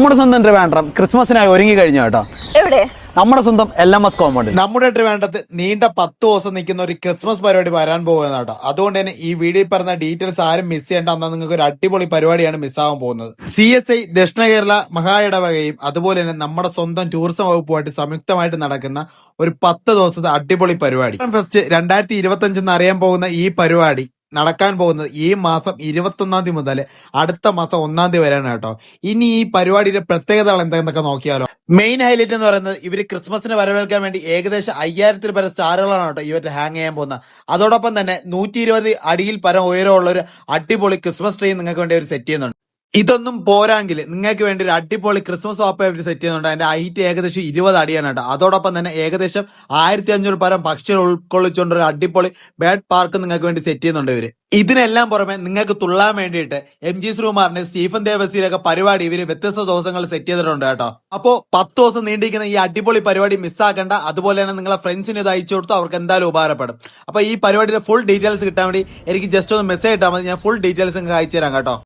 നമ്മുടെ സ്വന്തം ട്രിവാൻഡ്രം ക്രിസ്മസിനായി ഒരുങ്ങി കഴിഞ്ഞു കേട്ടോ. എവിടെ? നമ്മുടെ സ്വന്തം LMS കോമ്പൗണ്ടിൽ. നമ്മുടെ ട്രിവാൻഡ്രത്ത് നീണ്ട 10 ദിവസം നിൽക്കുന്ന ഒരു ക്രിസ്മസ് പരിപാടി വരാൻ പോകുന്ന കേട്ടോ. അതുകൊണ്ട് തന്നെ ഈ വീഡിയോ പറഞ്ഞ ഡീറ്റെയിൽസ് ആരും മിസ് ചെയ്യേണ്ട. എന്നാൽ നിങ്ങൾക്ക് ഒരു അടിപൊളി പരിപാടിയാണ് മിസ്സാവാൻ പോകുന്നത്. CSI ദക്ഷിണ കേരള മഹായിടവകയും അതുപോലെ തന്നെ നമ്മുടെ സ്വന്തം ടൂറിസം വകുപ്പുമായിട്ട് സംയുക്തമായിട്ട് നടക്കുന്ന ഒരു 10 ദിവസത്തെ അടിപൊളി പരിപാടി ഫെസ്റ്റ് 2025 എന്നറിയാൻ പോകുന്ന ഈ പരിപാടി നടക്കാൻ പോകുന്നത് ഈ മാസം 21 തീയതി മുതൽ അടുത്ത മാസം 1 തീയതി വരെയാണ് കേട്ടോ. ഇനി ഈ പരിപാടിയുടെ പ്രത്യേകതകൾ എന്തെന്നൊക്കെ നോക്കിയാലോ. മെയിൻ ഹൈലൈറ്റ് എന്ന് പറയുന്നത് ഇവര് ക്രിസ്മസിന് വരവേൽക്കാൻ വേണ്ടി ഏകദേശം 5000 പരം സ്റ്റാറുകളാണ് കേട്ടോ ഇവര് ഹാങ് ചെയ്യാൻ പോകുന്നത്. അതോടൊപ്പം തന്നെ 120 അടിയിൽ പരം ഉയരമുള്ള ഒരു അടിപൊളി ക്രിസ്മസ് ട്രീ നിങ്ങൾക്ക് വേണ്ടി അവർ സെറ്റ് ചെയ്യുന്നുണ്ട്. ഇതൊന്നും പോരാങ്കിൽ നിങ്ങൾക്ക് വേണ്ടി ഒരു അടിപൊളി ക്രിസ്മസ് ഓപ്പ അവർ സെറ്റ് ചെയ്യുന്നുണ്ട്. അതിന്റെ ഹൈറ്റ് ഏകദേശം 20 അടിയാണ് കേട്ടോ. അതോടൊപ്പം തന്നെ ഏകദേശം 1500 പരം പക്ഷികൾ ഉൾക്കൊള്ളിച്ചുകൊണ്ട് ഒരു അടിപൊളി ബേർഡ് പാർക്ക് നിങ്ങൾക്ക് വേണ്ടി സെറ്റ് ചെയ്യുന്നുണ്ട് ഇവര്. ഇതിനെല്ലാം പുറമെ നിങ്ങൾക്ക് തുള്ളാൻ വേണ്ടിയിട്ട് MG ശ്രീകുമാറിന്റെ സ്റ്റീഫൻ ദേവസിയിലൊക്കെ പരിപാടി ഇവര് വ്യത്യസ്ത ദിവസങ്ങൾ സെറ്റ് ചെയ്തിട്ടുണ്ട് കേട്ടോ. അപ്പോ 10 ദിവസം നീണ്ടിരിക്കുന്ന ഈ അടിപൊളി പരിപാടി മിസ്സാക്കണ്ട. അതുപോലെ തന്നെ നിങ്ങളെ ഫ്രണ്ട്സിന് ഇത് അയച്ചു കൊടുത്തു, അവർക്ക് എന്തായാലും ഉപകാരപ്പെടും. അപ്പൊ ഈ പരിപാടിയുടെ ഫുൾ ഡീറ്റെയിൽസ് കിട്ടാൻ വേണ്ടി എനിക്ക് ജസ്റ്റ് ഒന്ന് മെസ്സേജ് ഇട്ടാൽ മതി. ഞാൻ ഫുൾ ഡീറ്റെയിൽസ് നിങ്ങൾക്ക് അയച്ചു തരാം കേട്ടോ.